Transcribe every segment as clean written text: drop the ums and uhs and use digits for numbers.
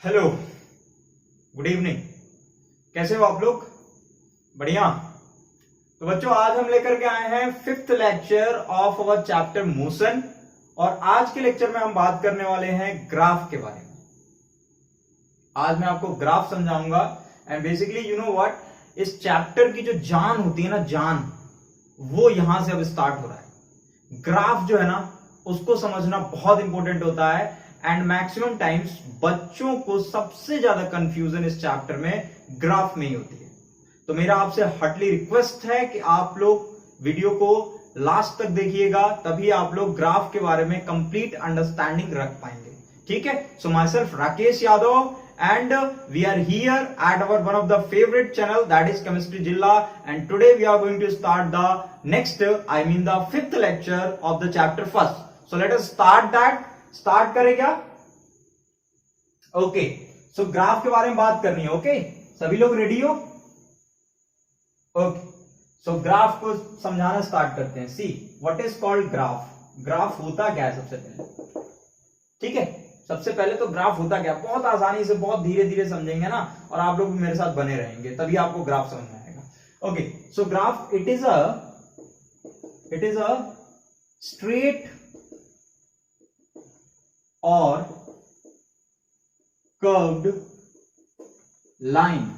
Hello, good evening. कैसे हो आप लोग? बढ़िया। तो बच्चों, आज हम लेकर के आए हैं fifth lecture of our chapter motion. और आज के लेक्चर में हम बात करने वाले हैं ग्राफ के बारे में। आज मैं आपको ग्राफ समझाऊंगा and basically you know what, इस चैप्टर की जो जान होती है ना, जान, वो यहां से अब स्टार्ट हो रहा है। ग्राफ जो है ना, उसको समझना बहुत इंपॉर्टेंट होता है एंड मैक्सिमम टाइम्स बच्चों को सबसे ज्यादा कंफ्यूजन इस चैप्टर में ग्राफ में ही होती है। तो मेरा आपसे हार्टली रिक्वेस्ट है कि आप लोग वीडियो को लास्ट तक देखिएगा, तभी आप लोग ग्राफ के बारे में कंप्लीट अंडरस्टैंडिंग रख पाएंगे। ठीक है? So myself Rakesh Yadav and we are here at our one of the favorite channel, that is Chemistry Jilla, and today we are going to start the next the fifth lecture of the chapter first. So let us start that. Start करें क्या? Okay, so graph के बारे में बात करनी है। Okay, सभी लोग रेडी हो? ओके, सो ग्राफ को समझाना स्टार्ट करते हैं। See what is called graph. Graph होता क्या है सबसे पहले? ठीक है, सबसे पहले तो ग्राफ होता क्या, बहुत आसानी से, बहुत धीरे धीरे समझेंगे ना, और आप लोग भी मेरे साथ बने रहेंगे, तभी आपको ग्राफ समझ में आएगा। Okay, so graph it is a straight or curved line.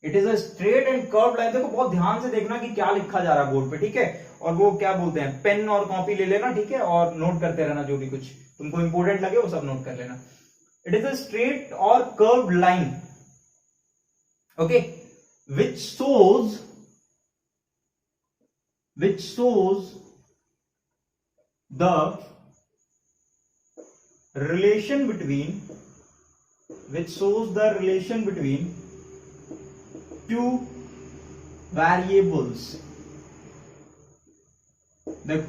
It is a straight and curved line. देखो, बहुत ध्यान से देखना कि क्या लिखा जा रहा है बोर्ड पे। ठीक है? और वो क्या बोलते हैं, पेन और कॉपी ले लेना। ठीक है? और नोट करते रहना, जो भी कुछ तुमको इंपोर्टेंट लगे वो सब नोट कर लेना। It is a straight or curved line, okay, which shows the relation between two variables। देखो,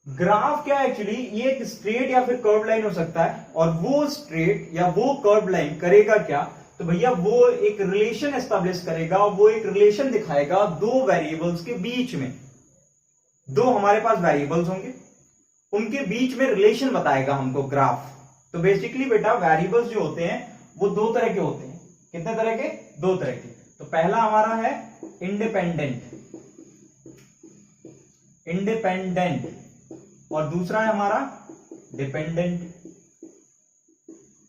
ग्राफ क्या है एक्चुअली, ये एक स्ट्रेट या फिर कर्व लाइन हो सकता है, और वो स्ट्रेट या वो कर्व लाइन करेगा क्या, तो भैया वो एक रिलेशन एस्टेब्लिश करेगा, वो एक रिलेशन दिखाएगा दो वेरिएबल्स के बीच में। दो हमारे पास वेरिएबल्स होंगे, उनके बीच में रिलेशन बताएगा हमको ग्राफ। तो बेसिकली बेटा, वेरिएबल्स जो होते हैं वो दो तरह के होते हैं। कितने तरह के? दो तरह के। तो पहला हमारा है इंडिपेंडेंट, और दूसरा है हमारा डिपेंडेंट।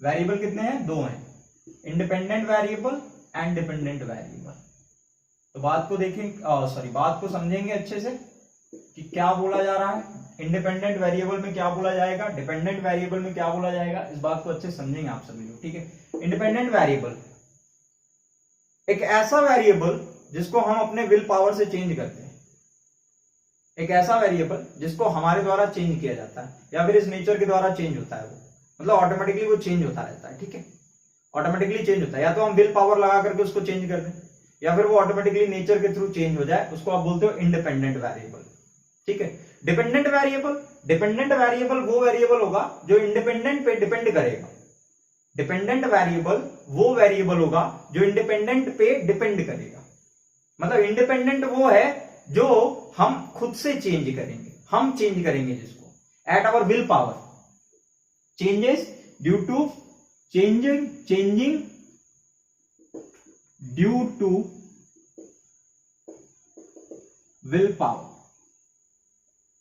वेरिएबल कितने हैं? दो हैं, independent variable and dependent variable. तो बात को देखें, बात को समझेंगे अच्छे से कि क्या बोला जा रहा है। इंडिपेंडेंट वेरिएबल में क्या बोला जाएगा, डिपेंडेंट वेरिएबल में क्या बोला जाएगा, इस बात को अच्छे से समझेंगे आप सभी लोग। ठीक है? इंडिपेंडेंट वेरिएबल एक ऐसा वेरिएबल जिसको हम अपने विल पावर से चेंज करते हैं। एक ऐसा वेरिएबल जिसको हमारे द्वारा चेंज किया जाता है, या फिर इस नेचर के द्वारा चेंज होता है। वो मतलब ऑटोमेटिकली वो चेंज होता रहता है। ठीक है? ऑटोमेटिकली चेंज होता है, या तो हम विल पावर लगा करके उसको चेंज कर दें, या फिर वो ऑटोमेटिकली नेचर के थ्रू चेंज हो जाए, उसको आप बोलते हो इंडिपेंडेंट वेरिएबल। ठीक है? डिपेंडेंट वेरिएबल वो वेरिएबल होगा जो इंडिपेंडेंट पे डिपेंड करेगा। डिपेंडेंट वेरिएबल वो वेरिएबल होगा जो इंडिपेंडेंट पे डिपेंड करेगा। मतलब इंडिपेंडेंट वो है जो हम खुद से चेंज करेंगे, हम चेंज करेंगे जिसको at our will power. Changes due to changing due to will power.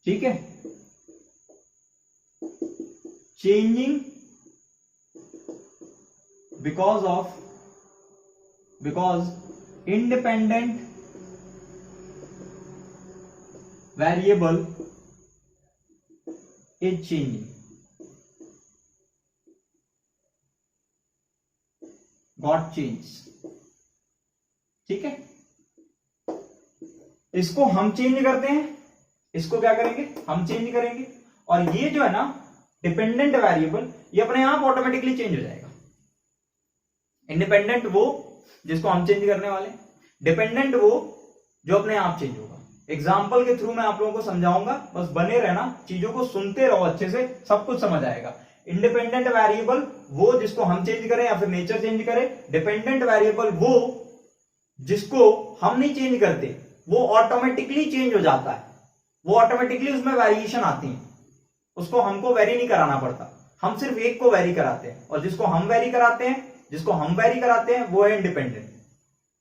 ठीक है? Changing because independent variable is changing, got change। ठीक है? इसको हम चेंज करते हैं, इसको क्या करेंगे, हम चेंज करेंगे। और ये जो है ना डिपेंडेंट वेरिएबल, ये अपने आप ऑटोमेटिकली चेंज हो जाएगा। इंडिपेंडेंट वो जिसको हम चेंज करने वाले, डिपेंडेंट वो जो अपने आप चेंज होगा। एग्जाम्पल के थ्रू मैं आप लोगों को समझाऊंगा, बस बने रहना, चीजों को सुनते रहो अच्छे से, सब कुछ समझ आएगा। इंडिपेंडेंट वेरिएबल वो जिसको हम चेंज करें या फिर नेचर चेंज करे, डिपेंडेंट वेरिएबल वो जिसको हम नहीं चेंज करते, वो ऑटोमेटिकली चेंज हो जाता है, वो ऑटोमेटिकली उसमें वेरिएशन आती है, उसको हमको वेरी नहीं कराना पड़ता। हम सिर्फ एक को वेरी कराते हैं, और जिसको हम वेरी कराते हैं वो है इंडिपेंडेंट,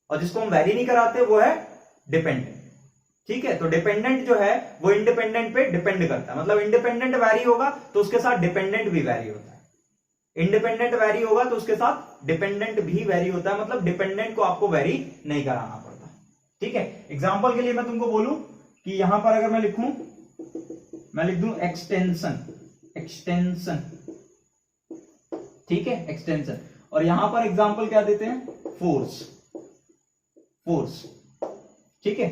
और जिसको हम वेरी नहीं कराते वो है डिपेंडेंट। ठीक है, तो डिपेंडेंट जो है वो इंडिपेंडेंट पे डिपेंड करता है, मतलब इंडिपेंडेंट वेरी होगा तो उसके साथ डिपेंडेंट भी वेरी होता है, इंडिपेंडेंट वेरी होगा तो उसके साथ डिपेंडेंट भी वेरी होता है, मतलब डिपेंडेंट को आपको वेरी नहीं कराना पड़ता। ठीक है, एग्जांपल के लिए मैं तुमको बोलूं कि यहां पर अगर मैं लिख दूं एक्सटेंशन, ठीक है, एक्सटेंशन, और यहां पर एग्जांपल क्या देते हैं, फोर्स। ठीक है,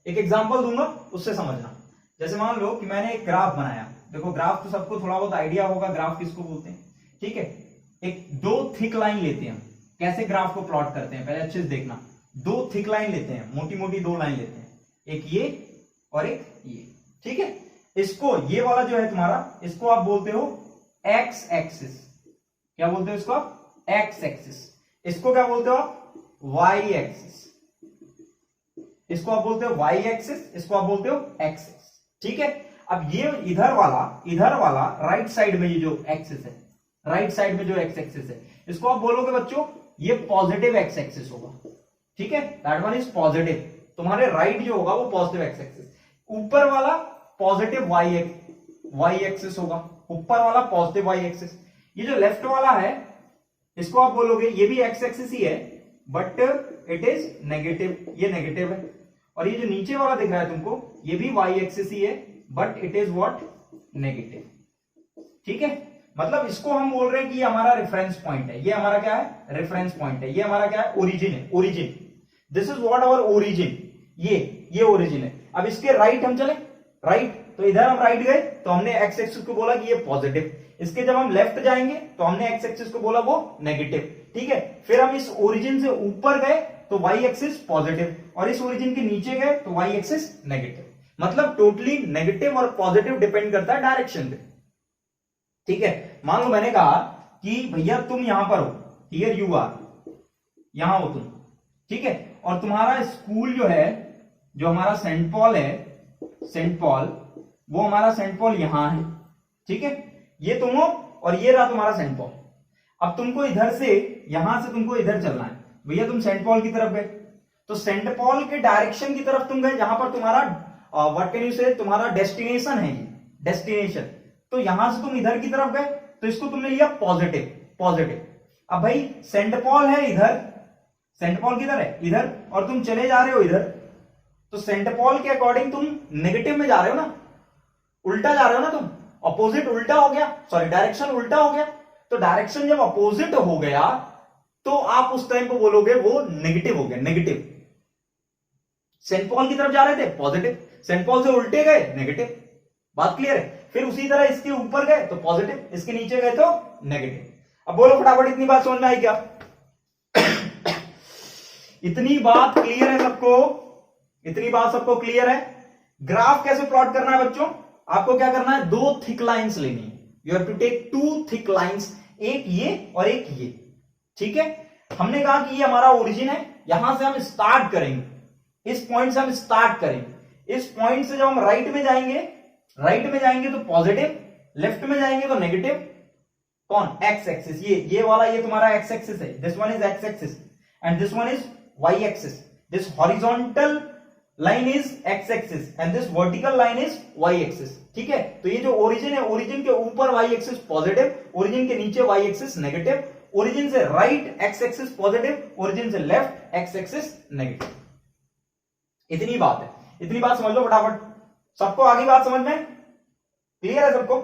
एक एग्जांपल दूंगा उससे समझना। जैसे मान लो कि मैंने एक ग्राफ बनाया, देखो ग्राफ तो सबको थोड़ा बहुत आइडिया होगा ग्राफ किसको बोलते हैं। ठीक है, एक दो थिक लाइन लेते हैं हम, कैसे ग्राफ को प्लॉट करते हैं पहले अच्छे से देखना। दो थिक लाइन लेते हैं, मोटी मोटी दो लाइन लेते हैं, एक ये और एक ये। ठीक है, इसको ये वाला जो है तुम्हारा, इसको आप बोलते हो एक्स एक्सिस। क्या बोलते हो इसको आप, एक्स एक्सिस। इसको क्या बोलते हो आप, वाई एक्सिस। इसको आप बोलते हो वाई एक्सिस, इसको आप बोलते हो एक्स एक्सिस। ठीक है, अब ये इधर वाला राइट साइड में ये जो एक्सिस है, राइट साइड में जो एक्स एक्सिस है, इसको आप बोलोगे बच्चों ये पॉजिटिव एक्स एक्सिस होगा। ठीक है, दैट वन इज पॉजिटिव, तुम्हारे राइट जो होगा वो पॉजिटिव एक्स एक्सिस। ऊपर वाला पॉजिटिव वाई एक्सिस होगा, ऊपर वाला पॉजिटिव वाई एक्सिस। ये जो लेफ्ट वाला है इसको आप बोलोगे ये भी एक्स एक्सिस ही है बट इट इज नेगेटिव, ये नेगेटिव है। और ये जो नीचे वाला दिख रहा है तुमको ये भी वाई एक्सिस ही है but it is what, negative. ठीक है, मतलब इसको हम बोल रहे हैं कि ये हमारा रेफरेंस पॉइंट है, ये हमारा क्या है, रेफरेंस पॉइंट है, ये हमारा क्या है, ओरिजिन है, origin. This is what our origin, ये ओरिजिन है। अब इसके राइट हम चले, राइट, तो इधर हम राइट गए तो हमने एक्स एक्सिस को बोला कि ये पॉजिटिव, इसके जब हम लेफ्ट जाएंगे तो हमने एक्स एक्सिस को बोला वो नेगेटिव। ठीक है, फिर हम इस ओरिजिन से ऊपर गए तो वाई एक्सिस पॉजिटिव, और इस ओरिजिन के नीचे गए तो वाई एक्सिस नेगेटिव। मतलब टोटली नेगेटिव और पॉजिटिव डिपेंड करता है डायरेक्शन पे। ठीक है, मान लो मैंने कहा कि भैया तुम यहां पर हो, हियर यू आर, यहां हो तुम। ठीक है, और तुम्हारा स्कूल जो है, जो हमारा सेंट पॉल है, सेंट पॉल, वो हमारा सेंट पॉल यहां है। ठीक है, ये तुम हो और ये रहा तुम्हारा सेंट पॉल। अब तुमको इधर से, यहां से तुमको इधर चलना है, भैया तुम सेंट पॉल की तरफ गए तो सेंट पॉल के डायरेक्शन की तरफ तुम गए जहां पर तुम्हारा व्हाट कैन यू से, तुम्हारा डेस्टिनेशन है, ये डेस्टिनेशन। तो यहां से तुम इधर की तरफ गए तो इसको तुमने लिया पॉजिटिव। अब भाई सेंट पॉल है इधर, सेंट पॉल किधर है, इधर, और तुम चले जा रहे हो इधर, तो सेंट पॉल के अकॉर्डिंग तुम नेगेटिव में जा रहे हो ना, उल्टा जा रहे हो ना तुम, अपोजिट उल्टा हो गया, सॉरी डायरेक्शन उल्टा हो गया। तो डायरेक्शन जब अपोजिट हो गया तो आप उस टाइम पे बोलोगे वो नेगेटिव हो गया, नेगेटिव। सेंट पॉल की तरफ जा रहे थे पॉजिटिव, सेंट पॉल से उल्टे गए नेगेटिव। बात क्लियर है? फिर उसी तरह इसके ऊपर गए तो पॉजिटिव, इसके नीचे गए तो नेगेटिव। अब बोलो फटाफट, इतनी बात समझ में आई क्या? इतनी बात क्लियर है सबको? इतनी बात सबको क्लियर है? ग्राफ कैसे प्लॉट करना है बच्चों? आपको क्या करना है, दो थिक लाइंस लेनी है। You have to take two thick lines, एक ये और एक ये। ठीक है, हमने कहा कि ये हमारा ओरिजिन है, यहां से हम स्टार्ट करेंगे, इस पॉइंट से हम स्टार्ट करेंगे। इस पॉइंट से जब हम राइट में जाएंगे तो पॉजिटिव, लेफ्ट में जाएंगे तो नेगेटिव। कौन? एक्स एक्सिस, ये वाला, ये तुम्हारा एक्स एक्सिस है, this one is X axis and this one is Y axis. This horizontal line is X axis and this vertical line is Y axis. ठीक है, तो ये जो ओरिजिन है, ओरिजिन के ऊपर वाई एक्सिस पॉजिटिव, ओरिजिन के नीचे वाई एक्सिस नेगेटिव, ओरिजिन से right x axis positive, origin से लेफ्ट एक्स एक्सिस नेगेटिव। इतनी बात है, इतनी बात समझ लो फटाफट। सबको आगे बात समझ में क्लियर है सबको?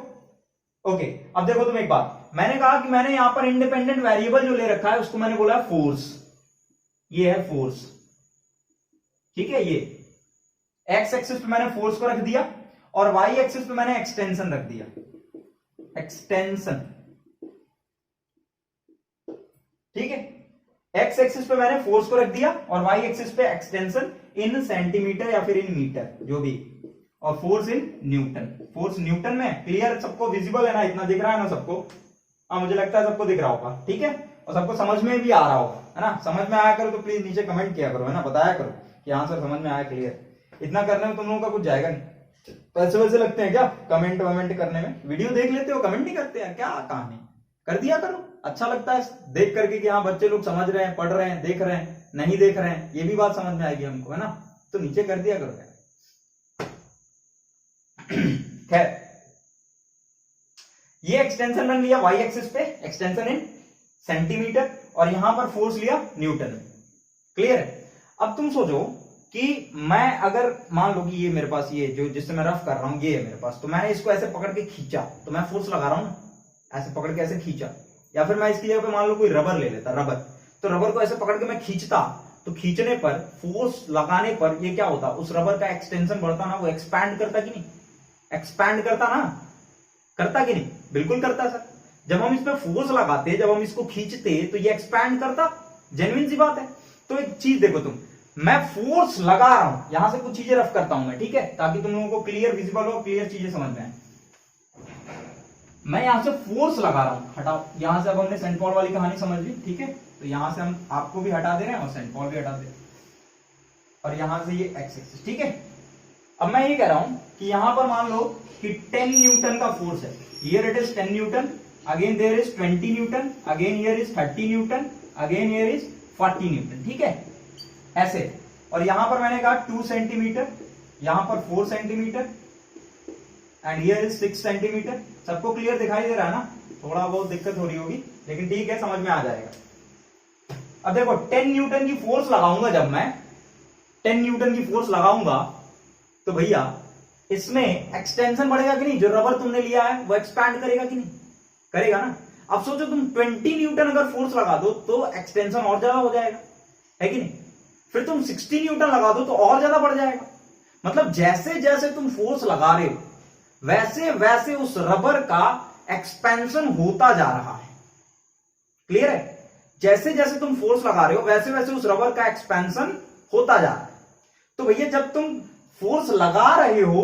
ओके, अब देखो तुम एक बात, मैंने कहा कि मैंने यहां पर इंडिपेंडेंट वेरिएबल जो ले रखा है उसको मैंने बोला फोर्स। ये है फोर्स। ठीक है, ये एक्स एक्सिस पे मैंने फोर्स को रख दिया और वाई एक्सिस पे मैंने एक्सटेंशन रख दिया, एक्सटेंशन। ठीक है, एक्स एक्सिस पे मैंने फोर्स को रख दिया और वाई एक्सिस पे एक्सटेंशन इन सेंटीमीटर या फिर इन मीटर, जो भी, और force in newton. Force Newton में क्लियर, सबको विजिबल है ना? इतना दिख रहा है ना सबको? हाँ, मुझे लगता है सबको दिख रहा होगा। ठीक है, और सबको समझ में भी आ रहा होगा, है ना? समझ में आया करो तो प्लीज नीचे कमेंट किया करो, है ना? बताया करो कि हाँ सर समझ में आया, क्लियर। इतना करने में तुम लोगों का कुछ जाएगा नहीं। पैसे वैसे लगते हैं क्या कमेंट वमेंट करने में? वीडियो देख लेते हो, कमेंट नहीं करते हैं क्या? कहानी कर दिया करो, अच्छा लगता है देख करके कि हाँ बच्चे लोग समझ रहे हैं, पढ़ रहे हैं, देख रहे हैं, नहीं देख रहे हैं, ये भी बात समझ में आएगी हमको, है ना? तो नीचे कर दिया करो यार। खैर, ये एक्सटेंशन रन लिया वाई एक्सिस पे, एक्सटेंशन इन सेंटीमीटर, और यहां पर फोर्स लिया न्यूटन में। क्लियर है? अब तुम सोचो कि मैं अगर मान लो कि ये मेरे पास ये जो जिससे मैं रफ कर रहा हूं ये है मेरे पास, तो मैंने इसको ऐसे पकड़ के खींचा तो मैं फोर्स लगा रहा हूं ना, ऐसे पकड़ के ऐसे खींचा, या फिर मैं इसकी जगह पे मान लो कोई रबर ले लेता, रबर, तो रबर को ऐसे पकड़ के मैं खींचता, तो खींचने पर फोर्स लगाने पर ये क्या होता, उस रबर का एक्सटेंशन बढ़ता ना, वो एक्सपैंड करता कि नहीं? एक्सपैंड करता ना, करता कि नहीं? बिल्कुल करता सर। जब हम इस पर फोर्स लगाते, जब हम इसको खींचते तो ये एक्सपैंड करता, जेन्युइन सी बात है। तो एक चीज देखो तुम, मैं फोर्स लगा रहा हूं, यहां से कुछ चीजें रफ करता हूं मैं, ठीक है, ताकि तुम लोगों को क्लियर विजिबल हो, क्लियर चीजें समझ में आए। मैं यहां से फोर्स लगा रहा हूं, हटाओ यहां से। अब हमने सेंट पॉल वाली कहानी समझ ली, ठीक है, तो यहां से हम आपको भी हटा दे रहे हैं और सेंट पॉल भी हटा दे रहे हैं, और यहां से ये एक्स एक्सिस, ठीक है। अब मैं ये कह रहा हूं कि यहां पर मान लो कि 10 न्यूटन का फोर्स है, here it is 10 newton, again there is 20 newton, again here is 30 newton, again here is 40 newton, ठीक है, ऐसे। और यहां पर मैंने कहा 2 सेंटीमीटर, यहां पर 4 centimetre, and here is 6 centimetre. सबको क्लियर दिखाई दे रहा है ना? थोड़ा बहुत दिक्कत हो रही होगी, लेकिन ठीक है, समझ में आ जाएगा। अब देखो 10 न्यूटन की फोर्स लगाऊंगा, जब मैं 10 न्यूटन की फोर्स लगाऊंगा तो भैया इसमें एक्सटेंशन बढ़ेगा कि नहीं? जो रबर तुमने लिया है वो एक्सपैंड करेगा कि नहीं? करेगा ना। अब सोचो तुम 20 न्यूटन अगर फोर्स लगा दो तो एक्सटेंशन और ज्यादा हो जाएगा, है कि नहीं? फिर तुम 60 न्यूटन लगा दो तो और ज्यादा बढ़ जाएगा। मतलब जैसे जैसे तुम फोर्स लगा रहे हो वैसे वैसे उस रबर का एक्सपेंशन होता जा रहा है। क्लियर है? जैसे जैसे तुम फोर्स लगा रहे हो वैसे वैसे उस रबर का एक्सपेंशन होता जा रहा है। तो भैया जब तुम फोर्स लगा रहे हो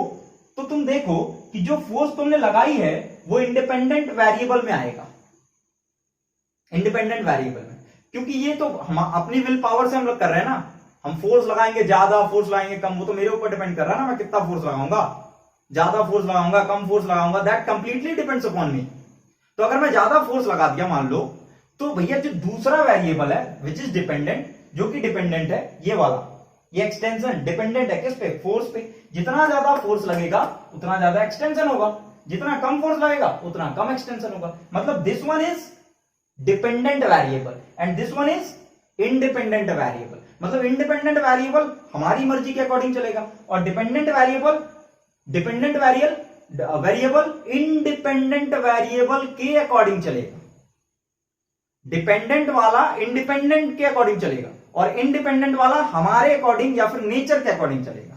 तो तुम देखो कि जो फोर्स तुमने लगाई है वो इंडिपेंडेंट वेरिएबल में आएगा, इंडिपेंडेंट वेरिएबल में, क्योंकि ये तो हम अपनी विल पावर से हम लोग कर रहे हैं ना। हम फोर्स लगाएंगे ज्यादा, फोर्स लगाएंगे कम, वो तो मेरे ऊपर डिपेंड कर रहा है ना, मैं कितना फोर्स लगाऊंगा, ज्यादा फोर्स लगाऊंगा कम फोर्स लगाऊंगा, दैट कंप्लीटली डिपेंड्स अपॉन मी। तो अगर मैं ज्यादा फोर्स लगा दिया मान लो, तो भैया जो दूसरा वेरिएबल है विच इज डिपेंडेंट, जो कि डिपेंडेंट है ये वाला, ये एक्सटेंशन डिपेंडेंट है किस पे? फोर्स पे। जितना ज्यादा फोर्स लगेगा उतना ज्यादा एक्सटेंशन होगा, जितना कम फोर्स लगेगा उतना कम एक्सटेंशन होगा। मतलब this one is dependent variable and this one is independent variable. मतलब इंडिपेंडेंट वेरिएबल हमारी मर्जी के अकॉर्डिंग चलेगा और dependent variable variable independent variable के अकॉर्डिंग चलेगा। डिपेंडेंट वाला इंडिपेंडेंट के अकॉर्डिंग चलेगा और इंडिपेंडेंट वाला हमारे अकॉर्डिंग या फिर नेचर के अकॉर्डिंग चलेगा।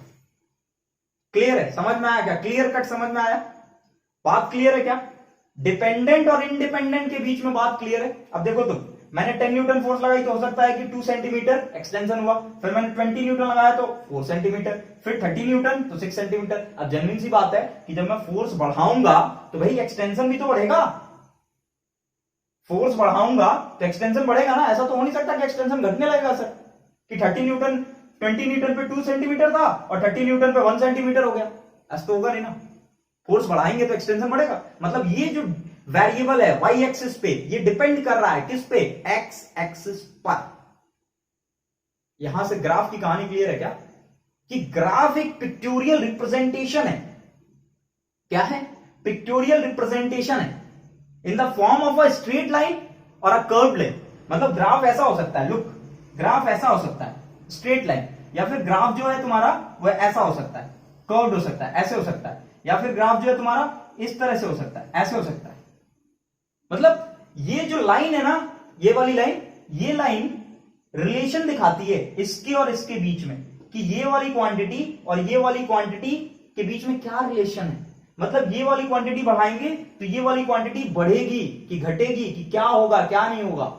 क्लियर है? समझ में आया क्या? क्लियर कट समझ में आया? बात क्लियर है क्या? डिपेंडेंट और इंडिपेंडेंट के बीच में बात क्लियर है? अब देखो तुम, मैंने 10 न्यूटन फोर्स लगाई तो हो सकता है कि 2 सेंटीमीटर एक्सटेंशन हुआ, फिर मैंने 20 न्यूटन लगाया तो 4 सेंटीमीटर, फिर 30 न्यूटन तो 6 सेंटीमीटर। अब जेन्युइन सी बात है कि जब मैं फोर्स बढ़ाऊंगा तो भाई एक्सटेंशन भी तो बढ़ेगा। फोर्स बढ़ाऊंगा तो एक्सटेंशन बढ़ेगा ना। ऐसा तो हो नहीं सकता कि एक्सटेंशन घटने लगेगा सर, कि 30 न्यूटन 20 न्यूटन पे 2 सेंटीमीटर था और 30 न्यूटन पे 1 सेंटीमीटर हो गया। ऐसा तो होगा नहीं ना। फोर्स बढ़ाएंगे तो एक्सटेंशन बढ़ेगा। मतलब ये जो वेरिएबल है वाई एक्सिस पे, ये डिपेंड कर रहा है किस पे? एक्स एक्सिस पर। यहां से ग्राफ की कहानी क्लियर है क्या? कि ग्राफ एक पिक्टोरियल रिप्रेजेंटेशन है। क्या है? पिक्टोरियल रिप्रेजेंटेशन है in the form of a straight line और अ कर्व्ड लाइन। मतलब ग्राफ ऐसा हो सकता है, लुक, ग्राफ ऐसा हो सकता है स्ट्रेट लाइन, या फिर ग्राफ जो है तुम्हारा वो ऐसा हो सकता है, कर्व्ड हो सकता है, ऐसे हो सकता है, या फिर ग्राफ जो है तुम्हारा इस तरह से हो सकता है, ऐसे हो सकता है। मतलब ये जो लाइन है ना, ये वाली लाइन, ये लाइन रिलेशन दिखाती है इसके और इसके बीच में, कि ये वाली क्वांटिटी और ये वाली क्वांटिटी के बीच में क्या रिलेशन है। मतलब ये वाली क्वांटिटी बढ़ाएंगे तो ये वाली क्वांटिटी बढ़ेगी कि घटेगी, कि क्या होगा क्या नहीं होगा।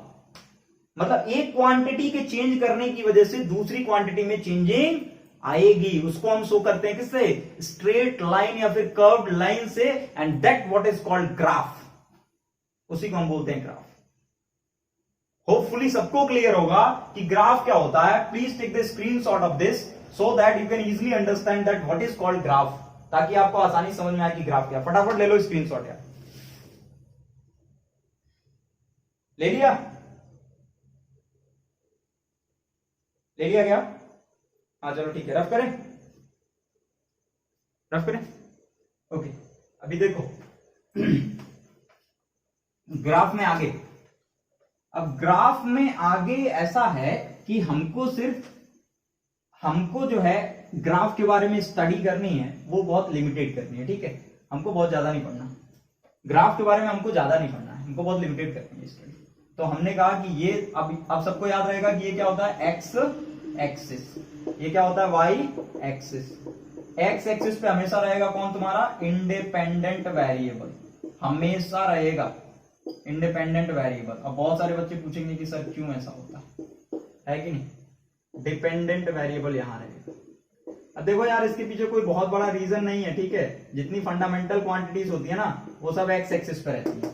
मतलब एक क्वांटिटी के चेंज करने की वजह से दूसरी क्वांटिटी में चेंजिंग आएगी। उसको हम शो करते हैं किससे? स्ट्रेट लाइन या फिर कर्व्ड लाइन से, and that what is called graph. उसी को हम बोलते हैं ग्राफ। होपफुली सबको क्लियर होगा कि ग्राफ क्या होता है। Please take the screenshot of this so that you can easily understand that what is called graph. ताकि आपको आसानी समझ में आए कि ग्राफ क्या। फटाफट ले लो स्क्रीनशॉट यार। ले लिया? ले लिया क्या? हाँ चलो ठीक है, रफ करें, रफ करें। ओके, अभी देखो ग्राफ में आगे, अब ग्राफ में आगे ऐसा है कि हमको जो है ग्राफ के बारे में स्टडी करनी है, वो बहुत लिमिटेड करनी है, ठीक है। हमको बहुत ज्यादा नहीं पढ़ना ग्राफ के बारे में, हमको ज्यादा नहीं पढ़ना है, हमको बहुत लिमिटेड करनी है स्टडी। तो हमने कहा कि ये अब सबको याद रहेगा कि ये क्या होता है, एक्स एक्सिस, ये क्या होता है, वाई एक्सिस। एक्स एक्सिस पे हमेशा रहेगा कौन, तुम्हारा इंडिपेंडेंट वेरिएबल, हमेशा रहेगा इंडिपेंडेंट वेरिएबल। अब बहुत सारे बच्चे पूछेंगे कि सर क्यों ऐसा होता है कि नहीं, डिपेंडेंट वेरिएबल यहां रहेगा। अब देखो यार, इसके पीछे कोई बहुत बड़ा रीजन नहीं है, ठीक है। जितनी फंडामेंटल क्वांटिटीज होती है ना, वो सब एक्स एक्सिस पे रहती है।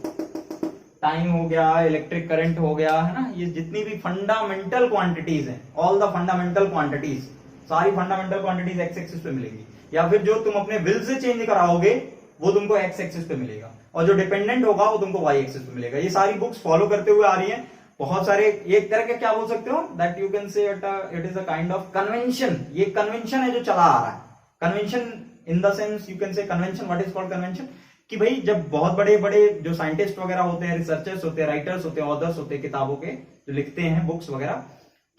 टाइम हो गया, इलेक्ट्रिक करंट हो गया, है ना, ये जितनी भी फंडामेंटल क्वांटिटीज हैं, ऑल द फंडामेंटल क्वांटिटीज, सारी फंडामेंटल क्वांटिटीज एक्स एक्सिस पे मिलेगी। या फिर जो तुम अपने विल से चेंज कराओगे वो तुमको एक्स एक्सिस पे मिलेगा, और जो डिपेंडेंट होगा वो तुमको वाई एक्सिस पे मिलेगा। ये सारी बुक्स फॉलो करते हुए आ रही हैं। बहुत सारे, एक तरह के क्या बोल सकते हो, दैट यू कैन से it is a kind of convention. ये कन्वेंशन है जो चला आ रहा है। Convention in the sense you can से convention, what is called convention, कि भाई जब बहुत बड़े बड़े जो साइंटिस्ट वगैरह होते हैं, रिसर्चर्स होते हैं, राइटर्स होते हैं, ऑथर्स होते हैं किताबों के, जो लिखते हैं बुक्स वगैरह,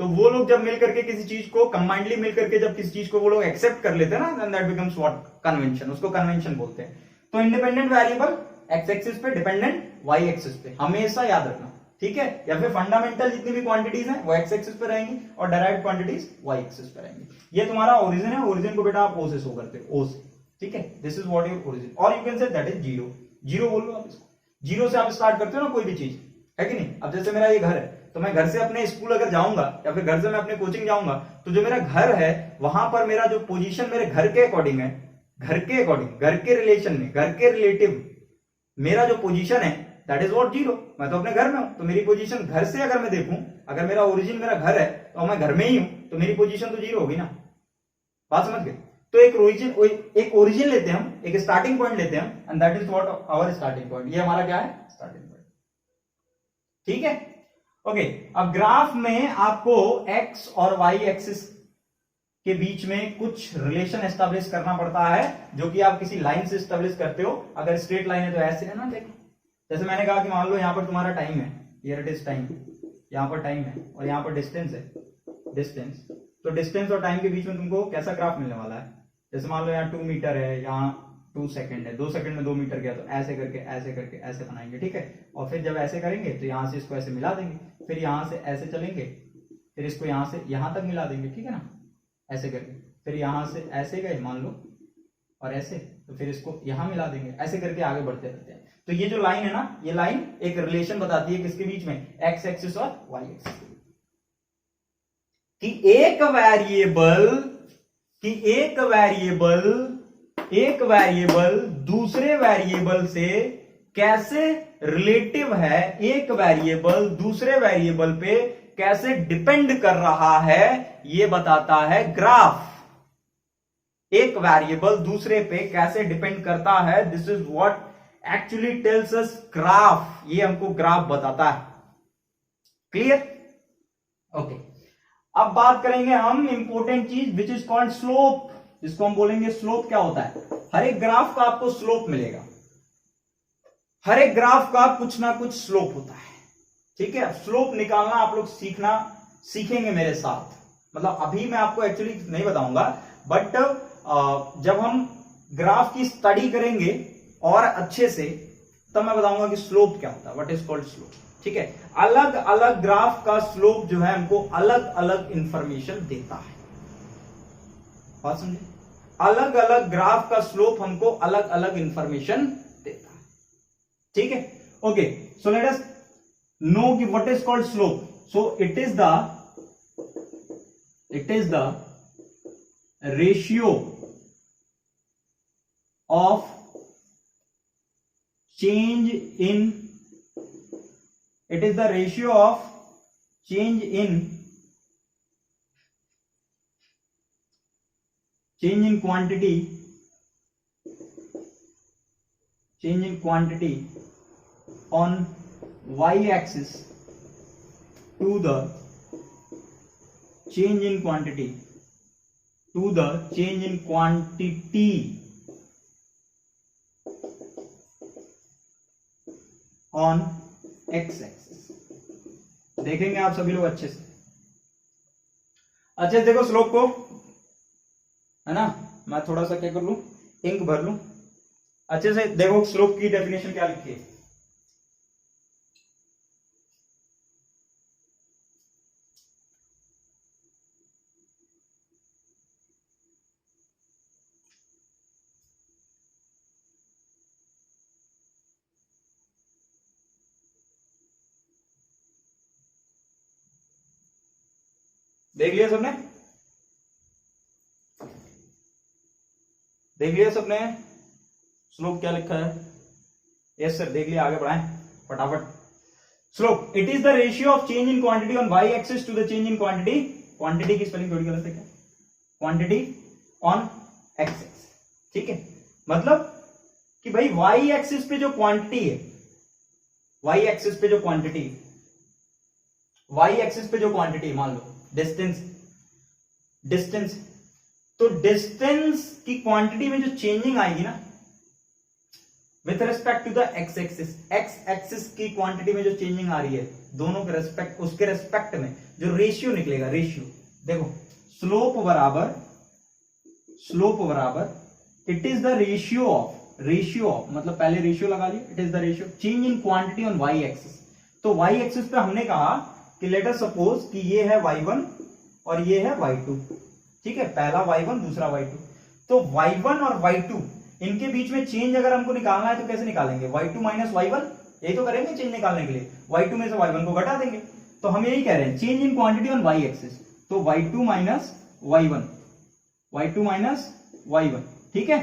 तो वो लोग जब मिल करके किसी चीज को, कंबाइंडली मिल करके जब किसी चीज को वो लोग एक्सेप्ट कर लेते हैं ना, then that becomes what, convention, उसको कन्वेंशन बोलते हैं। तो इंडिपेंडेंट वेरिएबल एक्स एक्सिस पे, डिपेंडेंट वाई एक्सिस पे, हमेशा याद रखना, ठीक है। या फिर फंडामेंटल जितनी भी क्वांटिटीज हैं वो एक्स एक्सिस पे रहेंगी, और डायरेक्ट क्वांटिटीज वाई एक्सिस पे रहेंगी। ये तुम्हारा ओरिजिन है, ओरिजिन को बेटा आप ओ से शो करते हो, ओ से, ठीक है। This is what your origin, or you can say that is zero. Zero बोल लो आप इसको, जीरो से आप स्टार्ट करते हो ना कोई भी चीज, है कि नहीं। अब जैसे मेरा ये घर है, तो मैं घर से अपने स्कूल अगर जाऊंगा, या फिर घर से मैं अपने कोचिंग जाऊंगा, तो जो मेरा घर है वहां पर मेरा जो पोजीशन मेरे घर के अकॉर्डिंग है, घर के अकॉर्डिंग, घर के रिलेशन में, घर के रिलेटिव मेरा जो पोजीशन है, दैट इज व्हाट जीरो। मैं तो अपने घर में हूं, तो मेरी पोजीशन घर से अगर मैं देखूं, अगर मेरा ओरिजिन मेरा घर है तो मैं घर में ही हूं, तो मेरी पोजीशन तो जीरो होगी ना। बात समझ गए। तो एक ओरिजिन लेते हैं हम, एक स्टार्टिंग पॉइंट लेते हैं, and that is what our starting point. ये हमारा क्या है, स्टार्टिंग पॉइंट, ठीक है। ओके, अब ग्राफ में आपको एक्स और वाई एक्सिस के बीच में कुछ रिलेशन एस्टेब्लिश करना पड़ता है, जो कि आप किसी लाइन से एस्टेब्लिश करते हो। अगर स्ट्रेट लाइन है तो ऐसे है ना, देखो जैसे मैंने कहा कि मान लो यहां पर तुम्हारा टाइम है, हियर इट इज टाइम, यहां पर टाइम है, और यहां पर डिस्टेंस है, डिस्टेंस। तो डिस्टेंस और टाइम के बीच में तुमको कैसा ग्राफ मिलने वाला है, जैसे मान लो यहाँ 2 मीटर है, यहाँ 2 सेकंड है, 2 सेकंड में 2 मीटर गया, तो ऐसे करके ऐसे करके ऐसे बनाएंगे, ठीक है। और फिर जब ऐसे करेंगे तो यहाँ से इसको ऐसे मिला देंगे, फिर यहाँ से ऐसे चलेंगे, फिर इसको यहाँ से यहाँ तक मिला देंगे, ठीक है ना, ऐसे करके। फिर यहाँ से ऐसे गए मान लो, और ऐसे, तो फिर इसको यहाँ मिला देंगे, ऐसे करके आगे बढ़ते रहते हैं। तो ये जो लाइन है ना, ये लाइन एक रिलेशन बताती है किसके बीच में, एक्स एक्सिस और वाई एक्सिस, कि एक वेरिएबल दूसरे वेरिएबल से कैसे रिलेटिव है, एक वेरिएबल दूसरे वेरिएबल पे कैसे डिपेंड कर रहा है, ये बताता है ग्राफ। एक वेरिएबल दूसरे पे कैसे डिपेंड करता है, this is what actually tells us graph. ये हमको ग्राफ बताता है, क्लियर, ओके। अब बात करेंगे हम इंपॉर्टेंट चीज विच इज कॉल्ड स्लोप, जिसको हम बोलेंगे स्लोप। क्या होता है, हर एक ग्राफ का आपको स्लोप मिलेगा, हर एक ग्राफ का कुछ ना कुछ स्लोप होता है, ठीक है। स्लोप निकालना आप लोग सीखेंगे मेरे साथ, मतलब अभी मैं आपको एक्चुअली नहीं बताऊंगा, बट जब हम ग्राफ की स्टडी करेंगे और अच्छे से, तब मैं बताऊंगा कि स्लोप क्या होता है, व्हाट इज कॉल्ड स्लोप, ठीक है। अलग अलग ग्राफ का स्लोप जो है हमको अलग अलग इंफॉर्मेशन देता है, बात समझे। अलग अलग ग्राफ का स्लोप हमको अलग अलग इंफॉर्मेशन देता है, ठीक है, okay. So let us know कि what is called slope. So it is the ratio of change in quantity change in quantity on y-axis to the change in quantity on x-axis। देखेंगे आप सभी लोग अच्छे से देखो स्लोप को, है ना। मैं थोड़ा सा क्या कर लूं, इंक भर लूं। अच्छे से देखो स्लोप की डेफिनेशन क्या लिखी है। देख लिया सबने, स्लोप क्या लिखा है? यस सर, देख लिया, आगे बढ़ाएं फटाफट। Slope, it is the ratio of change in quantity on Y axis to the change in quantity. Quantity की स्पेलिंग थोड़ी गलत है क्या? क्वांटिटी ऑन एक्स एक्सिस, ठीक है। मतलब कि भाई वाई एक्सिस पे जो क्वांटिटी है, वाई एक्सिस पे जो क्वांटिटी मान लो डिस्टेंस, तो डिस्टेंस की क्वांटिटी में जो चेंजिंग आएगी ना with respect to the X axis की क्वांटिटी में जो चेंजिंग आ रही है, दोनों के रेस्पेक्ट, उसके रेस्पेक्ट में जो रेशियो निकलेगा, देखो स्लोप बराबर it is the ratio of, मतलब पहले रेशियो लगा लिया, it is the ratio change in quantity on Y axis. तो वाई एक्सिस पे हमने कहा कि लेट अस सपोज कि ये है y1 और ये है y2, ठीक है। पहला y1 दूसरा y2, तो y1 और y2 इनके बीच में चेंज अगर हमको निकालना है तो कैसे निकालेंगे? y2 माइनस y1, यही तो करेंगे चेंज निकालने के लिए। y2 में से y1 को घटा देंगे, तो हम यही कह रहे हैं change in quantity on y axis, तो y2 माइनस y1, ठीक है,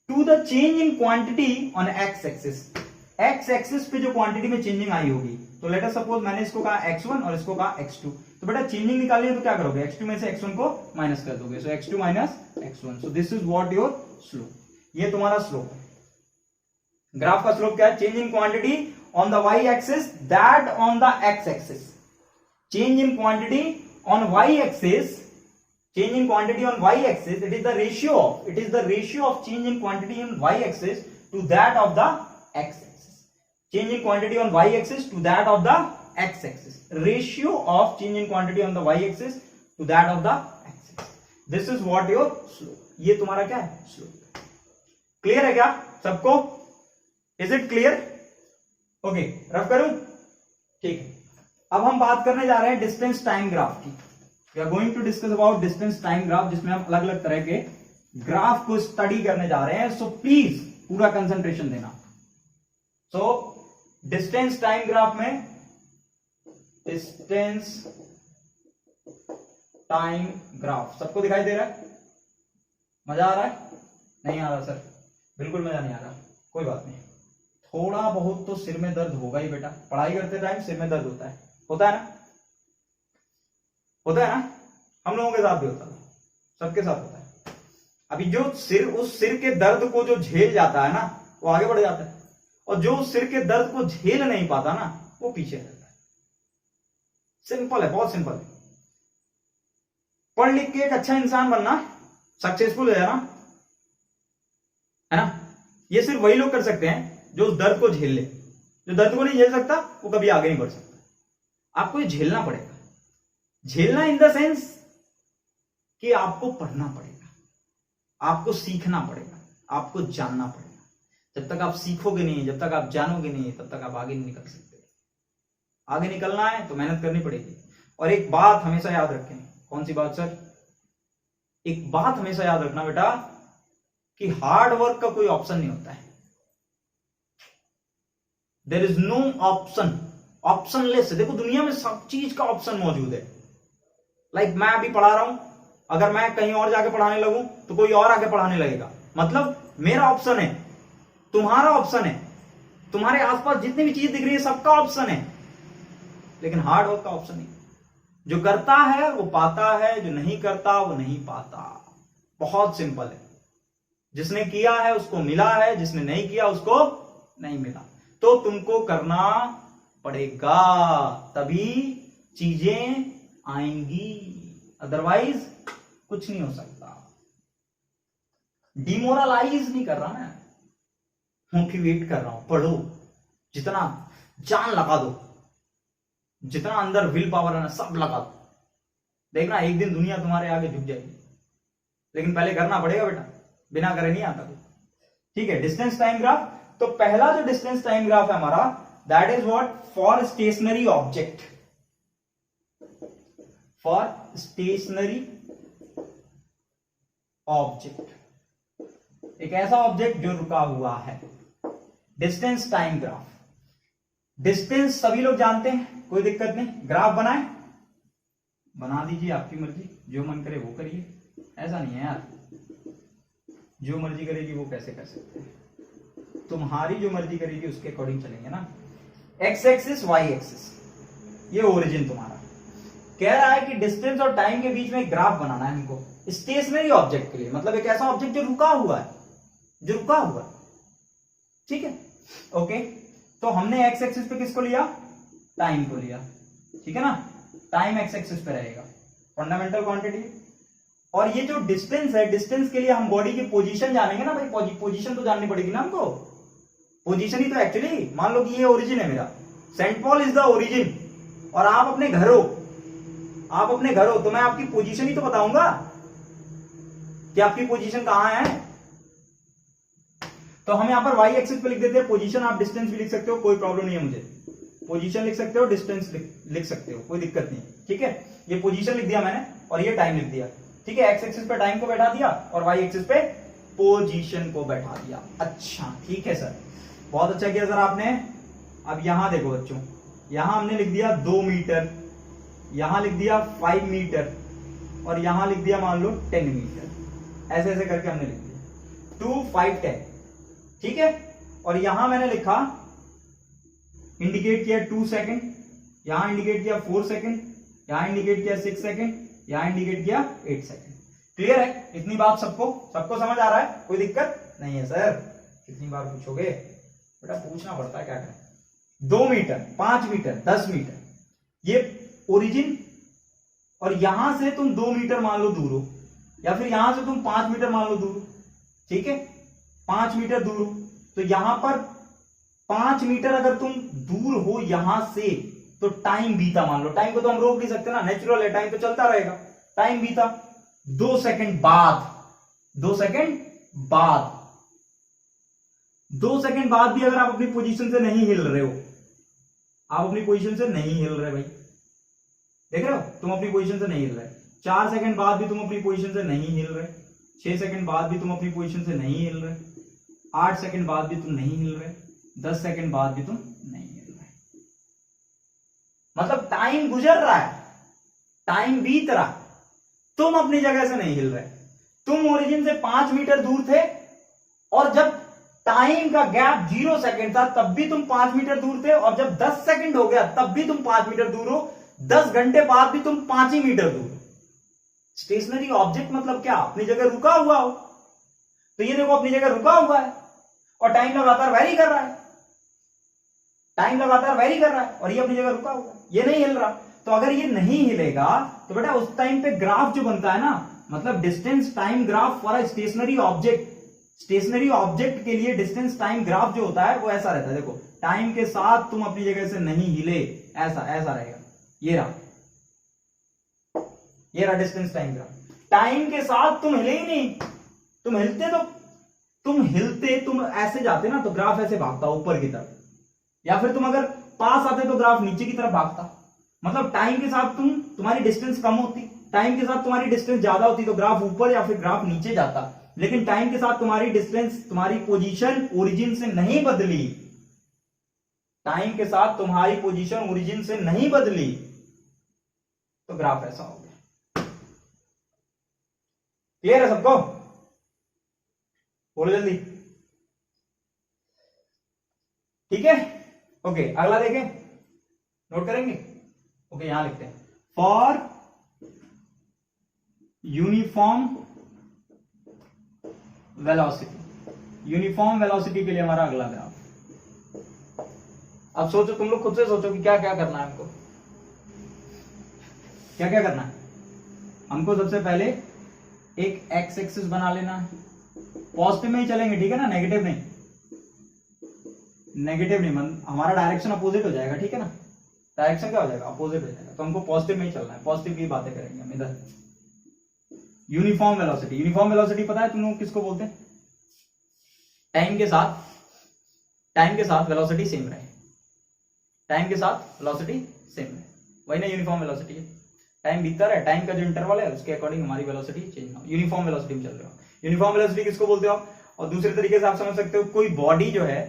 to the change in quantity on x axis पे जो क्वांटिटी में चेंजिंग आई होगी। तो लेट अस सपोज मैंने इसको कहा x1 और इसको कहा x2, तो बेटा चेंजिंग निकालनी है तो क्या करोगे? x2 में से x1 को माइनस कर दोगे, सो x2 minus x1, so this is what your slope. ये तुम्हारा स्लोप है। ग्राफ का स्लोप क्या है? Change in quantity on the y axis that on the x axis. Change in quantity on y axis, it is the ratio of change in quantity on y axis to that of the x axis. Change in quantity on y axis to that of the x axis. Ratio of change in quantity on the y axis to that of the x axis. This is what your slope. ये तुम्हारा क्या है? slope. Clear है क्या सबको? Is it clear? Okay, rough करूं? ठीक है। अब हम बात करने जा रहे हैं डिस्टेंस टाइम ग्राफ की। We are going to discuss about distance time graph, जिसमें हम अलग अलग तरह के ग्राफ को स्टडी करने जा रहे हैं। सो प्लीज पूरा कंसंट्रेशन देना। सो डिस्टेंस टाइम ग्राफ में डिस्टेंस टाइम ग्राफ सबको दिखाई दे रहा है? मजा आ रहा है? नहीं आ रहा सर? बिल्कुल मजा नहीं आ रहा, कोई बात नहीं। थोड़ा बहुत तो सिर में दर्द होगा ही बेटा, पढ़ाई करते टाइम सिर में दर्द होता है ना? होता है ना? हम लोगों के साथ भी होता है, सबके साथ होता है। अभी जो उस सिर के दर्द को जो झेल जाता है ना, वो आगे बढ़ जाता है, और जो उस सिर के दर्द को झेल नहीं पाता ना, वो पीछे रहता है। सिंपल है, बहुत सिंपल है। पढ़ लिख के एक अच्छा इंसान बनना, सक्सेसफुल हो जाना, है ना? ये सिर्फ वही लोग कर सकते हैं जो उस दर्द को झेल ले। जो दर्द को नहीं झेल सकता वो कभी आगे नहीं बढ़ सकता। आपको ये झेलना पड़ेगा। झेलना इन द सेंस कि आपको पढ़ना पड़ेगा, आपको सीखना पड़ेगा, आपको जानना पड़ेगा। जब तक आप सीखोगे नहीं, जब तक आप जानोगे नहीं, तब तक आप आगे नहीं निकल सकते। आगे निकलना है तो मेहनत करनी पड़ेगी। और एक बात हमेशा याद रखें। कौन सी बात सर? एक बात हमेशा याद रखना बेटा कि हार्ड वर्क का कोई ऑप्शन नहीं होता है। There is no option, optionless. देखो दुनिया में सब चीज का ऑप्शन मौजूद है। लाइक मैं अभी पढ़ा रहा हूं, अगर मैं कहीं और जाके पढ़ाने लगूं तो कोई और आके पढ़ाने लगेगा। मतलब मेरा ऑप्शन है, तुम्हारा ऑप्शन है, तुम्हारे आसपास जितनी भी चीज दिख रही है सबका ऑप्शन है, लेकिन हार्ड वर्क का ऑप्शन नहीं। जो करता है वो पाता है, जो नहीं करता वो नहीं पाता। बहुत सिंपल है। जिसने किया है उसको मिला है, जिसने नहीं किया उसको नहीं मिला, तो तुमको करना पड़ेगा, तभी चीजें आएंगी, अदरवाइज कुछ नहीं हो सकता। डिमोरलाइज नहीं कर रहा मैं, मोटिवेट कर रहा हूं। पढ़ो, जितना जान लगा दो, जितना अंदर विल पावर है ना सब लगा दो, देखना एक दिन दुनिया तुम्हारे आगे झुक जाएगी, लेकिन पहले करना पड़ेगा बेटा, बिना करे नहीं आता कुछ। ठीक है, डिस्टेंस टाइम ग्राफ। तो पहला जो डिस्टेंस टाइम ग्राफ है हमारा, that is what, for stationary object, for stationary object, एक ऐसा ऑब्जेक्ट जो रुका हुआ है। डिस्टेंस टाइम ग्राफ, डिस्टेंस सभी लोग जानते हैं, कोई दिक्कत नहीं। ग्राफ बनाए, बना दीजिए, आपकी मर्जी, जो मन करे वो करिए, ऐसा नहीं है यार, जो मर्जी करेगी वो कैसे कर सकते हैं, तुम्हारी जो मर्जी करेगी उसके अकॉर्डिंग चलेंगे ना। एक्स एक्सिस वाई एक्सिस, ये ओरिजिन तुम्हारा। कह रहा है कि डिस्टेंस और टाइम के बीच में एक ग्राफ बनाना है हमको, स्टेशनरी ऑब्जेक्ट के लिए, मतलब एक ऐसा ऑब्जेक्ट जो रुका हुआ है, जो रुका हुआ है। ठीक है, ओके। तो हमने एक्स एक्सिस पे किसको लिया, टाइम को लिया, ठीक है ना, टाइम एक्स एक्सिस पे रहेगा, फंडामेंटल क्वांटिटी। और ये जो डिस्टेंस है, डिस्टेंस के लिए हम बॉडी की पोजीशन जानेंगे ना भाई, पोजीशन तो जाननी पड़ेगी ना हमको, पोजीशन ही तो एक्चुअली, मान लो कि ये ओरिजिन है मेरा, saint Paul is the origin, और आप अपने घर हो, आप अपने घर हो, तो मैं आपकी पोजीशन ही तो बताऊंगा कि आपकी पोजीशन कहां है। तो हम यहां पर वाई एक्सिस पे लिख देते हैं पोजीशन, आप डिस्टेंस भी लिख सकते हो, कोई प्रॉब्लम नहीं है मुझे, पोजीशन लिख सकते हो, डिस्टेंस लिख सकते हो, कोई दिक्कत नहीं। ठीक है, ये पोजीशन लिख दिया मैंने और ये टाइम लिख दिया। ठीक है, एक्स एक्सिस पे टाइम को बैठा दिया और वाई एक्सिस पे पोजीशन को बैठा दिया। अच्छा ठीक है सर, बहुत अच्छा किया सर आपने। अब यहां देखो बच्चों, यहां हमने लिख दिया 2 मीटर, यहां लिख दिया 5 मीटर, और यहां लिख दिया मान लो 10 मीटर, ऐसे ऐसे करके हमने लिख दिया 2, 5, 10। ठीक है, और यहां मैंने लिखा, इंडिकेट किया 2 सेकेंड, यहां इंडिकेट किया 4 सेकेंड, यहां इंडिकेट किया 6 सेकेंड, यहां इंडिकेट किया 8 सेकेंड। क्लियर है इतनी बात, सबको समझ आ रहा है, कोई दिक्कत नहीं है सर? कितनी बार पूछोगे बेटा, पूछना पड़ता है, क्या करें। 2 मीटर, 5 मीटर, 10 मीटर, ये ओरिजिन, और यहां से तुम 2 मीटर मान लो दूर हो, या फिर यहां से तुम 5 मीटर मान लो दूर हो। ठीक है, 5 मीटर दूर हो, तो यहां पर 5 मीटर अगर तुम दूर हो यहां से, तो टाइम बीता मान लो, टाइम को तो हम रोक नहीं सकते ना, नेचुरल है, टाइम तो चलता रहेगा। टाइम बीता 2 सेकंड बाद, 2 सेकंड बाद, 2 सेकंड बाद भी अगर आप अपनी पोजीशन से नहीं हिल रहे हो, आप अपनी पोजीशन से नहीं हिल रहे भाई, देख रहे हो, तुम अपनी पोजीशन से नहीं हिल रहे। 4 सेकंड बाद भी तुम अपनी पोजीशन से नहीं हिल रहे, 6 सेकंड बाद भी तुम अपनी पोजीशन से नहीं हिल रहे, 8 सेकंड बाद भी तुम नहीं हिल रहे, 10 सेकंड बाद भी तुम नहीं हिल रहे। मतलब टाइम गुजर रहा है, टाइम बीत रहा, तुम अपनी जगह से नहीं हिल रहे। तुम ओरिजिन से 5 मीटर दूर थे, और जब टाइम का गैप 0 सेकंड था तब भी तुम 5 मीटर दूर थे, और जब 10 सेकंड हो गया तब भी तुम 5 मीटर दूर हो, 10 घंटे बाद भी तुम 5 ही मीटर दूर हो। स्टेशनरी ऑब्जेक्ट मतलब क्या, अपनी जगह रुका हुआ हो। तो ये देखो अपनी जगह रुका हुआ है, और टाइम लगातार वेरी कर रहा है, टाइम लगातार वेरी कर रहा है, और ये अपनी जगह रुका हुआ है, ये नहीं हिल रहा। तो अगर ये नहीं हिलेगा तो बेटा उस टाइम पे ग्राफ जो बनता है ना, मतलब distance time graph for a stationary object, stationary object के लिए डिस्टेंस टाइम ग्राफ जो होता है वो ऐसा रहता है। देखो, टाइम के साथ तुम अपनी जगह से नहीं हिले, ऐसा ऐसा रहेगा, ये रहा डिस्टेंस टाइम ग्राफ। टाइम के साथ तुम हिले ही नहीं, तुम हिलते तुम ऐसे जाते ना तो ग्राफ ऐसे भागता ऊपर की तरफ, या फिर तुम अगर पास आते तो ग्राफ नीचे की तरफ भागता। मतलब टाइम के साथ तुम्हारी डिस्टेंस कम होती, टाइम के साथ तुम्हारी डिस्टेंस ज्यादा होती तो ग्राफ ऊपर या फिर ग्राफ नीचे जाता। लेकिन टाइम के साथ तुम्हारी डिस्टेंस, तुम्हारी पोजीशन ओरिजिन से नहीं बदली, टाइम के साथ तुम्हारी पोजीशन ओरिजिन से नहीं बदली, तो ग्राफ ऐसा हो गया। क्लियर है सबको? बोलो जल्दी। ठीक है, ओके, अगला देखें, नोट करेंगे। ओके, यहां लिखते हैं, for uniform velocity, uniform velocity के लिए हमारा अगला ग्राफ, अब सोचो, तुम लोग खुद से सोचो कि क्या क्या करना है हमको, क्या क्या करना है हमको। सबसे पहले एक एक्स एक्सिस बना लेना है, पॉजिटिव में ही चलेंगे, ठीक है ना, नेगेटिव नहीं, नेगेटिव नहीं, हमारा डायरेक्शन अपोजिट हो जाएगा, ठीक है ना, डायरेक्शन क्या हो जाएगा, अपोजिट हो जाएगा, तो हमको पॉजिटिव में ही चलना है, पॉजिटिव की बातें करेंगे हम इधर। यूनिफॉर्म वेलोसिटी, यूनिफॉर्म वेलोसिटी पता है तुम लोग किसको बोलते हैं? टाइम के साथ वेलोसिटी सेम रहे, टाइम के साथ वेलोसिटी सेम रहे, वही ना यूनिफॉर्म वेलोसिटी है। टाइम बीतता रहे, टाइम का जो इंटरवल है उसके अकॉर्डिंग हमारी वेलोसिटी चेंज ना हो, यूनिफॉर्म वेलोसिटी में चल रहे हो। यूनिफॉर्म वेलोसिटी किसको बोलते हो आप? और दूसरे तरीके से आप समझ सकते हो, कोई बॉडी जो है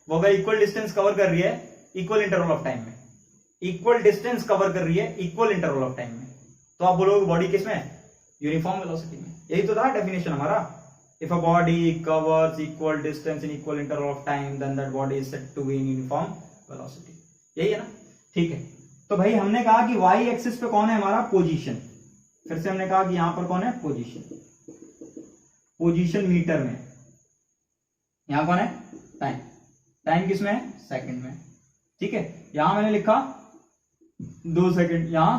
वो अगर इक्वल डिस्टेंस कवर कर रही है इक्वल इंटरवल ऑफ टाइम में, इक्वल डिस्टेंस कवर कर रही है इक्वल इंटरवल ऑफ टाइम में, तो आप बोलोगे बॉडी किसमें है? यूनिफॉर्म वेलोसिटी में। यही तो था डेफिनेशन हमारा, if a body covers equal distance in equal interval of time then that body is said to be in uniform velocity, यही है ना, ठीक है। तो भाई हमने कहा कि वाई एक्सिस पे कौन है हमारा? पोजीशन। फिर से हमने कहा कि यहां पर कौन है? पोजीशन, पोजीशन मीटर में, यहां कौन है? टाइम, टाइम किसमें है? सेकंड में, ठीक है। यहां मैंने लिखा 2 सेकंड, यहां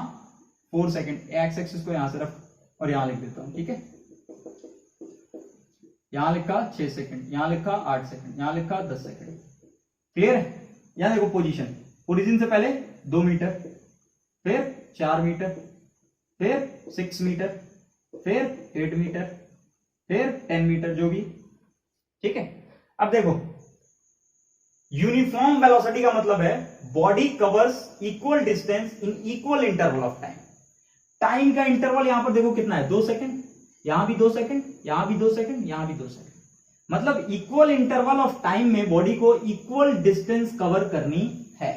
4 सेकंड, एक्स एक्सिस को यहां से रख और यहां लिख देता हूं, ठीक है। यहां लिखा 6 सेकंड, यहां लिखा 8 सेकंड, यहां लिखा 10 सेकंड, क्लियर है। यहां देखो पोजीशन, ओरिजिन से पहले 2 मीटर, फिर 4 मीटर, फिर 6 मीटर, फिर 8 मीटर, फिर 10 मीटर, जो भी, ठीक है। अब देखो यूनिफॉर्म वेलोसिटी का मतलब है body covers equal distance in equal interval of time. Time का इंटरवल यहां पर देखो कितना है? 2 सेकंड, यहां भी 2 सेकंड, यहां भी 2 सेकंड, यहां भी 2 सेकंड, मतलब इक्वल इंटरवल ऑफ टाइम में बॉडी को इक्वल डिस्टेंस कवर करनी है।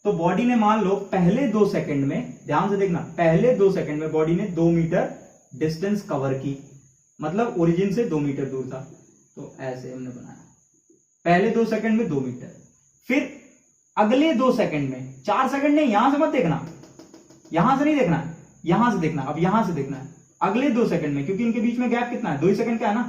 तो बॉडी ने मान लो पहले 2 सेकंड में, ध्यान से देखना, पहले 2 सेकंड में बॉडी ने 2 मीटर डिस्टेंस कवर की, मतलब ओरिजिन से 2 मीटर दूर था, तो ऐसे हमने बनाया, पहले 2 सेकंड में 2 मीटर, फिर अगले 2 सेकंड में 4 सेकंड नहीं, यहां से मत देखना, यहां से नहीं देखना, यहां से देखना, अब यहां से देखना है, अगले 2 सेकंड में, क्योंकि इनके बीच में गैप कितना है? 2 ही सेकंड का है ना,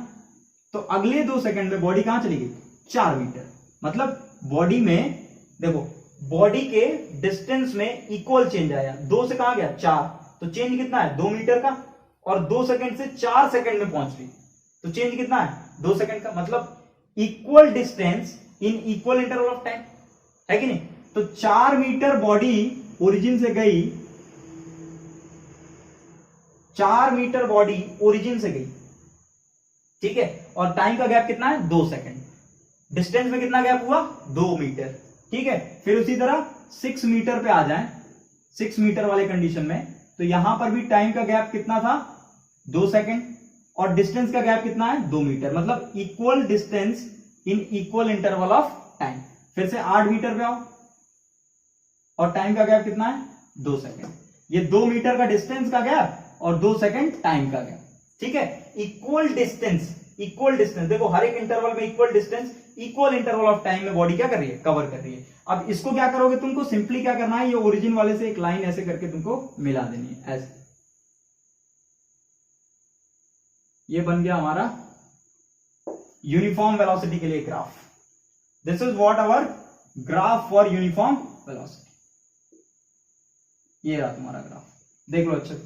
तो अगले 2 सेकंड में बॉडी कहां चली गई? 4 मीटर, मतलब बॉडी में देखो, बॉडी के डिस्टेंस में इक्वल चेंज आया, 2 से कहां गया? 4, तो चेंज कितना है? 2 मीटर का, और 2 सेकंड से 4 सेकंड में पहुंच गई, तो चेंज कितना है? 2 सेकंड का, मतलब equal distance in equal interval of time, है कि नहीं। तो 4 मीटर बॉडी ओरिजिन से गई, 4 मीटर बॉडी ओरिजिन से गई, ठीक है, और टाइम का गैप कितना है? 2 सेकंड, डिस्टेंस में कितना गैप हुआ? 2 मीटर, ठीक है। फिर उसी तरह 6 मीटर पे आ जाएं, 6 मीटर वाले कंडीशन में, तो यहां पर भी टाइम का गैप कितना था? 2 सेकंड, और डिस्टेंस का गैप कितना है? 2 मीटर, मतलब equal distance in equal interval of time. फिर से 8 मीटर पे आओ, और टाइम का गैप कितना है? 2 सेकंड, ये 2 मीटर का डिस्टेंस का गैप और 2 सेकंड टाइम का गैप, ठीक है। इक्वल डिस्टेंस, इक्वल डिस्टेंस, देखो हर एक इंटरवल में equal distance, equal interval of time में बॉडी क्या कर रही है? कवर कर रही है। अब इसको क्या करोगे? तुमको सिंपली क्या करना है, ये ओरिजिन वाले से एक लाइन ऐसे करके तुमको मिला देनी है, ऐसे, ये बन गया हमारा यूनिफॉर्म वेलोसिटी के लिए graph. This is what our graph for uniform velocity, ये रहा तुम्हारा ग्राफ, देख लो अच्छे से,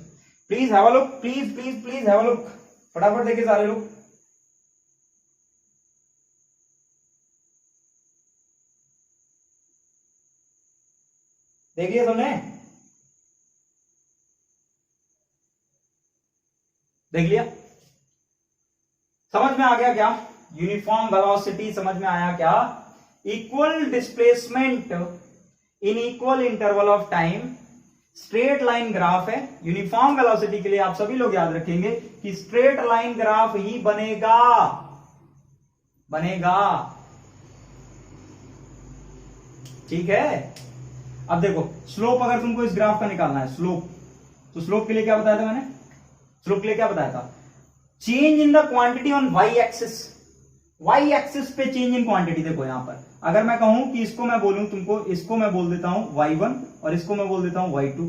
please have a look, please please please have a look, फटाफट देखिए सारे लोग। देखिए सबने, देख लिया? समझ में आ गया क्या? यूनिफॉर्म वेलोसिटी समझ में आया क्या? Equal displacement in equal interval of time, straight line graph है। यूनिफॉर्म वेलोसिटी के लिए आप सभी लोग याद रखेंगे कि स्ट्रेट लाइन ग्राफ ही बनेगा, बनेगा, ठीक है। अब देखो स्लोप, अगर तुमको इस ग्राफ का निकालना है स्लोप, तो स्लोप के लिए क्या बताया था मैंने? स्लोप के लिए क्या बताया था? Change in the quantity on Y axis, Y axis पे चेंज इन क्वांटिटी। देखो यहां पर अगर मैं कहूं कि इसको मैं बोलूं तुमको, इसको मैं बोल देता हूं y1 और इसको मैं बोल देता हूं y2,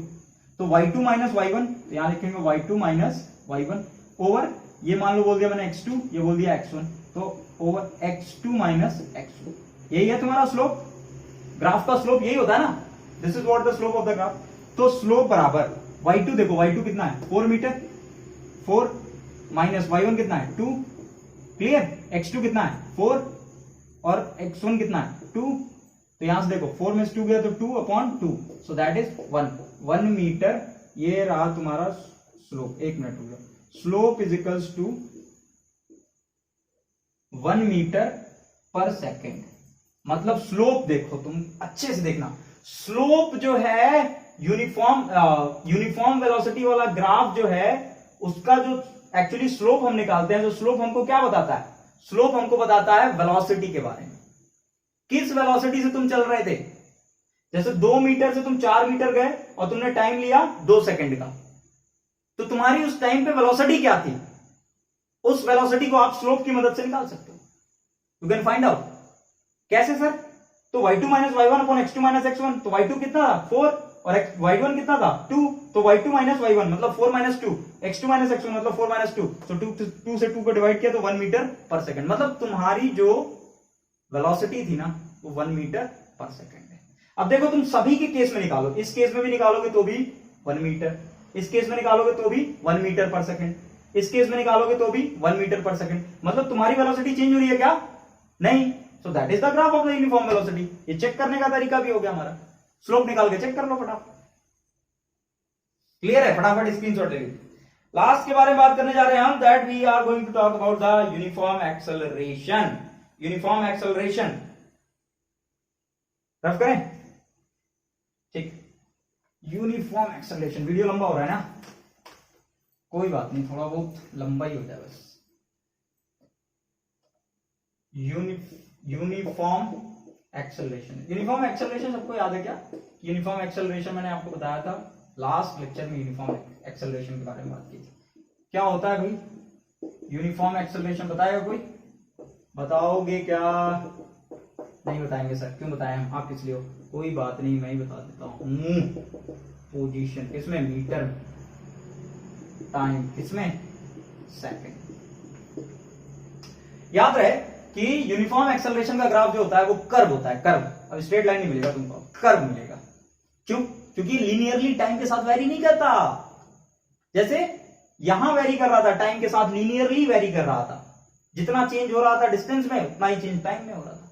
तो y2 माइनस y1, तो यहां लिखेंगे y2 माइनस y1 ओवर, ये मान लो बोल दिया मैंने x2, ये बोल दिया x1, तो ओवर x2 माइनस x2, यही है तुम्हारा स्लोप। ग्राफ का स्लोप यही होता है ना, this is what the slope of the graph. तो स्लोप बराबर y2 देखो, y2 कितना है 4 मीटर, 4 माइनस y1 कितना है 2, क्लियर। x2 कितना है 4 और x1 कितना है 2, तो यहां से देखो 4 में 2 गया तो 2/2, सो दैट इज 1 मीटर। ये रहा तुम्हारा स्लोप, 1 मिनट हो गया, slope is equals to 1 meter per second. मतलब स्लोप देखो, तुम अच्छे से देखना, स्लोप जो है यूनिफॉर्म वेलोसिटी वाला ग्राफ जो है, उसका जो एक्चुअली स्लोप हम निकालते हैं, जो स्लोप हमको क्या बताता है, स्लोप हमको बताता है वेलोसिटी के बारे में। किस वेलोसिटी से तुम चल रहे थे, जैसे 2 मीटर से तुम 4 मीटर गए और तुमने टाइम लिया 2 सेकंड का, तो तुम्हारी उस टाइम पे वेलोसिटी क्या थी, उस वेलोसिटी को आप स्लोप की मदद से निकाल सकते हो। You can find out. कैसे सर? तो y2 minus y1 upon x2 minus x1, तो y2 कितना था 4 और y1 कितना था 2, तो y2 माइनस y1 मतलब 4 माइनस 2, x2 माइनस x1 मतलब 4 माइनस 2, तो 2 से 2 को डिवाइड किया तो 1 मीटर पर सेकंड। मतलब तुम्हारी जो वेलोसिटी थी ना वो 1 मीटर पर सेकंड है। अब देखो तुम सभी के केस में निकालो, इस केस में भी निकालोगे तो भी 1 मीटर, इस केस में निकालोगे तो भी 1 मीटर पर सेकंड, इस केस में निकालोगे तो भी 1 मीटर पर सेकंड। मतलब तुम्हारी वेलोसिटी चेंज हो रही है क्या? नहीं। So that is the graph of the uniform velocity. ये चेक करने का तरीका भी हो गया हमारा, स्लोप निकाल के चेक कर लो फटाफट। क्लियर है? फटाफट स्क्रीनशॉट ले लीजिए। लास्ट के बारे में बात करने जा रहे हैं हम, that we are going to talk about the uniform acceleration. Uniform acceleration rough करें, ठीक। यूनिफॉर्म एक्सेलरेशन, वीडियो लंबा हो रहा है ना, कोई बात नहीं, थोड़ा बहुत लंबा ही हो जाए बस। यूनिफॉर्म एक्सेलरेशन, यूनिफॉर्म एक्सेलरेशन सबको याद है क्या? यूनिफॉर्म एक्सेलरेशन मैंने आपको बताया था लास्ट लेक्चर में, यूनिफॉर्म एक्सेलरेशन के बारे में बात की थी। क्या होता है भाई यूनिफॉर्म एक्सेलरेशन? बताएगा कोई? बताओगे क्या? नहीं बताएंगे सर, क्यों बताएं हम, आप किस लिए हो? कोई बात नहीं, मैं ही बता देता हूं। पोजीशन किसमें? मीटर। टाइम किसमें? सेकंड। याद रहे कि यूनिफॉर्म एक्सेलरेशन का ग्राफ जो होता है वो कर्व होता है, कर्व। अब स्ट्रेट लाइन नहीं मिलेगा तुमको, कर्व मिलेगा। क्यों? क्योंकि लीनियरली टाइम के साथ वेरी नहीं करता। जैसे यहां वेरी कर रहा था टाइम के साथ, लीनियरली वेरी कर रहा था, जितना चेंज हो रहा था डिस्टेंस में उतना ही चेंज टाइम में हो रहा था,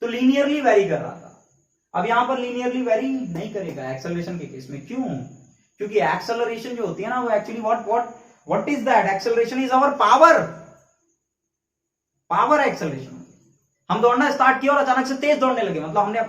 तो लीनियरली वेरी कर रहा था। अब यहां पर लीनियरली वेरी नहीं करेगा एक्सेलरेशन के केस में। क्यों? क्योंकि एक्सेलरेशन जो होती है ना वो actually what is that? Acceleration is our power. Power acceleration. हम दौड़ना स्टार्ट किया और अचानक से तेज दौड़ने लगे, मतलब हमने